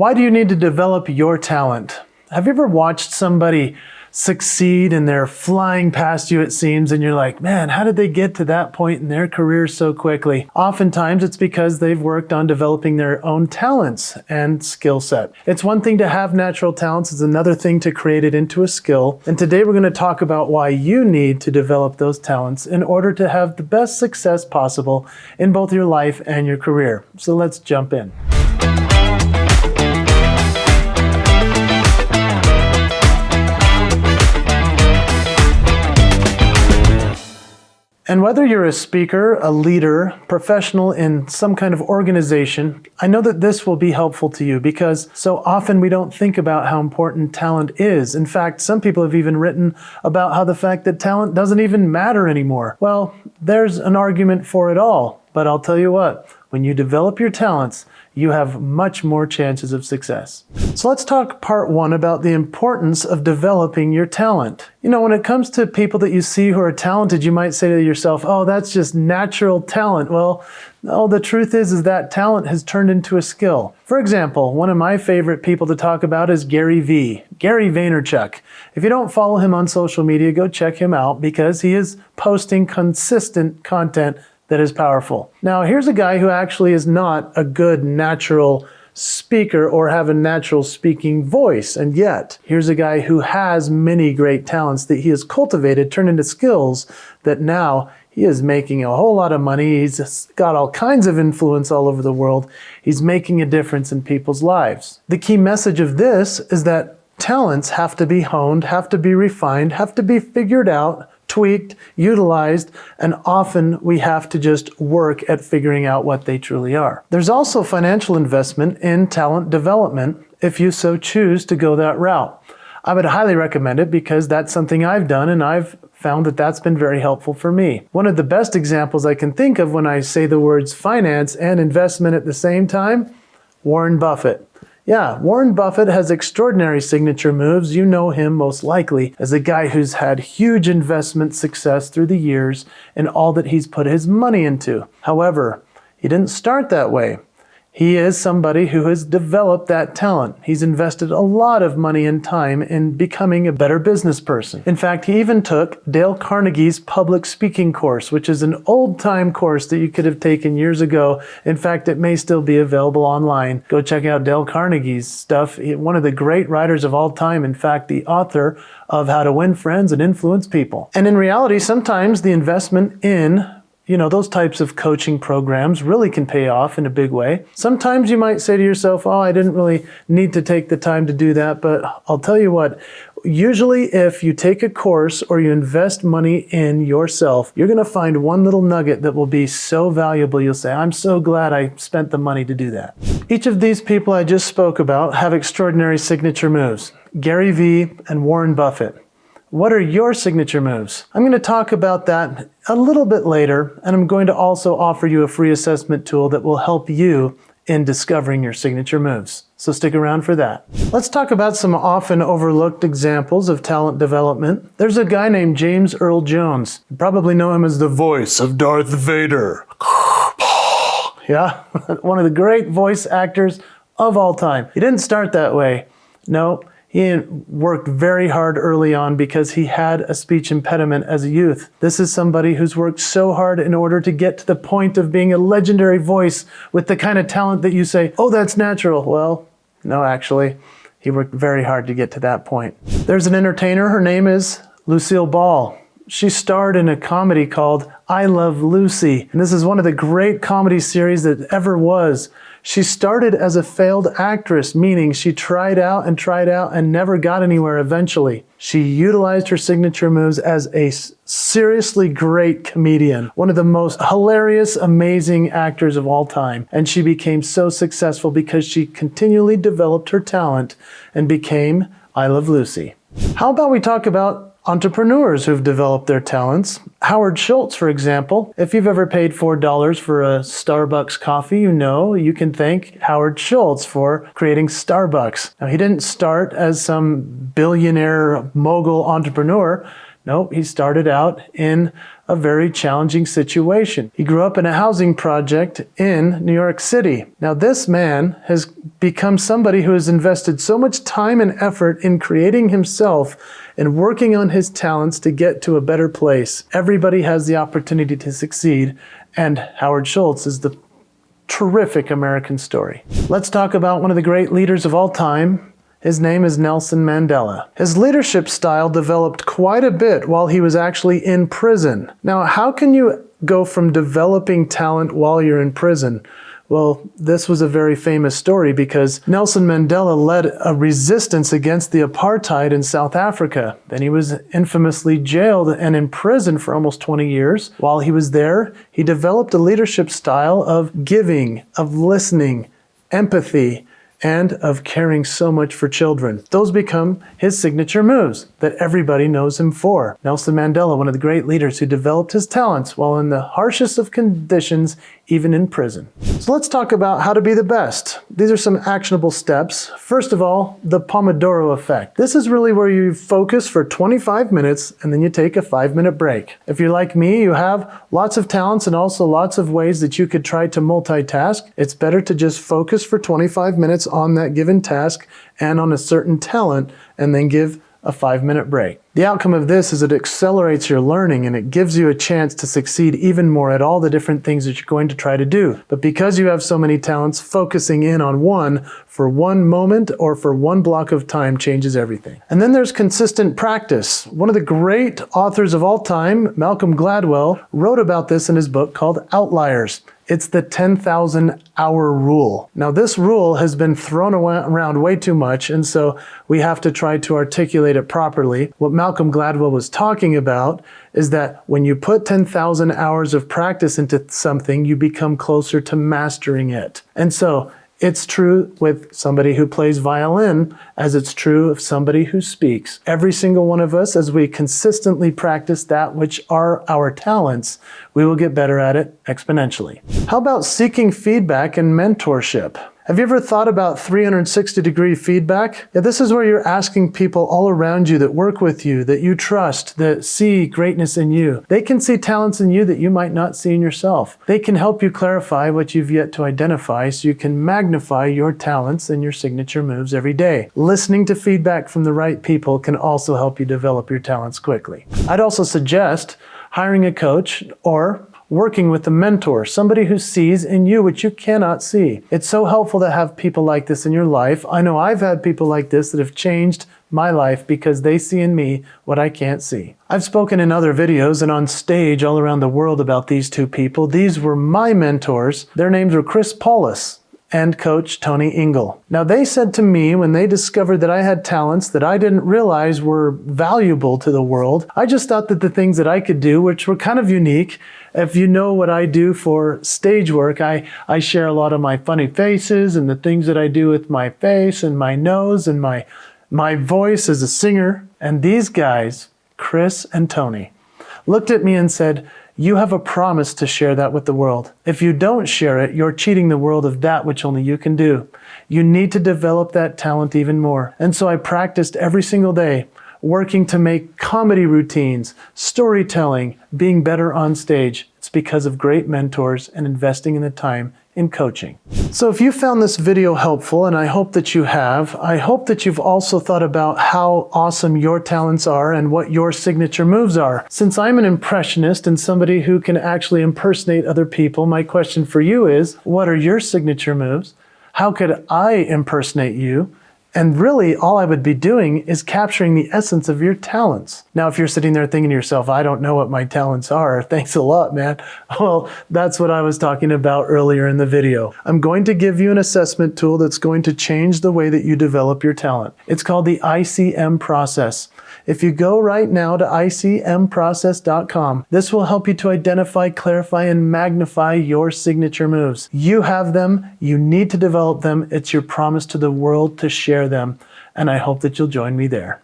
Why do you need to develop your talent? Have you ever watched somebody succeed and they're flying past you, it seems, and you're like, man, how did they get to that point in their career so quickly? Oftentimes it's because they've worked on developing their own talents and skill set. It's one thing to have natural talents, it's another thing to create it into a skill. And today we're going to talk about why you need to develop those talents in order to have the best success possible in both your life and your career. So let's jump in. And whether you're a speaker, a leader, professional in some kind of organization, I know that this will be helpful to you because so often we don't think about how important talent is. In fact, some people have even written about how the fact that talent doesn't even matter anymore. Well, there's an argument for it all, but I'll tell you what, when you develop your talents, you have much more chances of success. So let's talk part one about the importance of developing your talent. You know, when it comes to people that you see who are talented, you might say to yourself, oh, that's just natural talent. Well, no, the truth is that talent has turned into a skill. For example, one of my favorite people to talk about is Gary Vaynerchuk. If you don't follow him on social media, go check him out because he is posting consistent content that is powerful. Now, here's a guy who actually is not a good natural speaker or have a natural speaking voice. And yet, here's a guy who has many great talents that he has cultivated, turned into skills that now he is making a whole lot of money. He's got all kinds of influence all over the world. He's making a difference in people's lives. The key message of this is that talents have to be honed, have to be refined, have to be figured out, tweaked, utilized, and often we have to just work at figuring out what they truly are. There's also financial investment in talent development if you so choose to go that route. I would highly recommend it because that's something I've done and I've found that that's been very helpful for me. One of the best examples I can think of when I say the words finance and investment at the same time, Warren Buffett. Yeah, Warren Buffett has extraordinary signature moves. You know him most likely as a guy who's had huge investment success through the years in all that he's put his money into. However, he didn't start that way. He is somebody who has developed that talent. He's invested a lot of money and time in becoming a better business person. In fact, he even took Dale Carnegie's public speaking course, which is an old-time course that you could have taken years ago. In fact, it may still be available online. Go check out Dale Carnegie's stuff. One of the great writers of all time. In fact, the author of How to Win Friends and Influence People. And in reality, sometimes the investment in those types of coaching programs really can pay off in a big way. Sometimes you might say to yourself, oh, I didn't really need to take the time to do that. But I'll tell you what, usually if you take a course or you invest money in yourself, you're going to find one little nugget that will be so valuable. You'll say, I'm so glad I spent the money to do that. Each of these people I just spoke about have extraordinary signature moves. Gary Vee and Warren Buffett. What are your signature moves? I'm going to talk about that a little bit later, and I'm going to also offer you a free assessment tool that will help you in discovering your signature moves. So stick around for that. Let's talk about some often overlooked examples of talent development. There's a guy named James Earl Jones. You probably know him as the voice of Darth Vader. Yeah, one of the great voice actors of all time. He didn't start that way. No. He worked very hard early on because he had a speech impediment as a youth. This is somebody who's worked so hard in order to get to the point of being a legendary voice with the kind of talent that you say, oh, that's natural. Well, no, actually, he worked very hard to get to that point. There's an entertainer. Her name is Lucille Ball. She starred in a comedy called I Love Lucy. And this is one of the great comedy series that ever was. She started as a failed actress, meaning she tried out and never got anywhere eventually. She utilized her signature moves as a seriously great comedian, one of the most hilarious, amazing actors of all time. And she became so successful because she continually developed her talent and became I Love Lucy. How about we talk about entrepreneurs who've developed their talents? Howard Schultz, for example. If you've ever paid $4 for a Starbucks coffee, you can thank Howard Schultz for creating Starbucks. Now, he didn't start as some billionaire mogul entrepreneur. Nope, he started out in a very challenging situation. He grew up in a housing project in New York City. Now, this man has become somebody who has invested so much time and effort in creating himself and working on his talents to get to a better place. Everybody has the opportunity to succeed, and Howard Schultz is the terrific American story. Let's talk about one of the great leaders of all time. His name is Nelson Mandela. His leadership style developed quite a bit while he was actually in prison. Now, how can you go from developing talent while you're in prison? Well, this was a very famous story because Nelson Mandela led a resistance against the apartheid in South Africa. Then he was infamously jailed and imprisoned for almost 20 years. While he was there, he developed a leadership style of giving, of listening, empathy, and of caring so much for children. Those become his signature moves that everybody knows him for. Nelson Mandela, one of the great leaders who developed his talents while in the harshest of conditions, even in prison. So let's talk about how to be the best. These are some actionable steps. First of all, the Pomodoro effect. This is really where you focus for 25 minutes and then you take a 5-minute break. If you're like me, you have lots of talents and also lots of ways that you could try to multitask. It's better to just focus for 25 minutes on that given task and on a certain talent and then give a 5-minute break. The outcome of this is it accelerates your learning and it gives you a chance to succeed even more at all the different things that you're going to try to do. But because you have so many talents, focusing in on one for one moment or for one block of time changes everything. And then there's consistent practice. One of the great authors of all time, Malcolm Gladwell, wrote about this in his book called Outliers. It's the 10,000-hour rule. Now, this rule has been thrown around way too much, and so we have to try to articulate it properly. What Malcolm Gladwell was talking about is that when you put 10,000 hours of practice into something, you become closer to mastering it. And so it's true with somebody who plays violin as it's true of somebody who speaks. Every single one of us, as we consistently practice that which are our talents, we will get better at it exponentially. How about seeking feedback and mentorship? Have you ever thought about 360-degree feedback? Yeah, this is where you're asking people all around you that work with you, that you trust, that see greatness in you. They can see talents in you that you might not see in yourself. They can help you clarify what you've yet to identify so you can magnify your talents and your signature moves every day. Listening to feedback from the right people can also help you develop your talents quickly. I'd also suggest hiring a coach or working with a mentor, somebody who sees in you what you cannot see. It's so helpful to have people like this in your life. I know I've had people like this that have changed my life because they see in me what I can't see. I've spoken in other videos and on stage all around the world about these two people. These were my mentors. Their names were Chris Paulus and Coach Tony Ingle. Now, they said to me when they discovered that I had talents that I didn't realize were valuable to the world, I just thought that the things that I could do, which were kind of unique, if you know what I do for stage work, I share a lot of my funny faces and the things that I do with my face and my nose and my voice as a singer. And these guys, Chris and Tony, looked at me and said, "You have a promise to share that with the world. If you don't share it, you're cheating the world of that which only you can do. You need to develop that talent even more." And so I practiced every single day, working to make comedy routines, storytelling, being better on stage. It's because of great mentors and investing in the time in coaching. So if you found this video helpful, and I hope that you have, I hope that you've also thought about how awesome your talents are and what your signature moves are. Since I'm an impressionist and somebody who can actually impersonate other people, my question for you is, what are your signature moves? How could I impersonate you? And really, all I would be doing is capturing the essence of your talents. Now, if you're sitting there thinking to yourself, I don't know what my talents are, thanks a lot, man. Well, that's what I was talking about earlier in the video. I'm going to give you an assessment tool that's going to change the way that you develop your talent. It's called the ICM process. If you go right now to icmprocess.com, this will help you to identify, clarify, and magnify your signature moves. You have them. You need to develop them. It's your promise to the world to share them. And I hope that you'll join me there.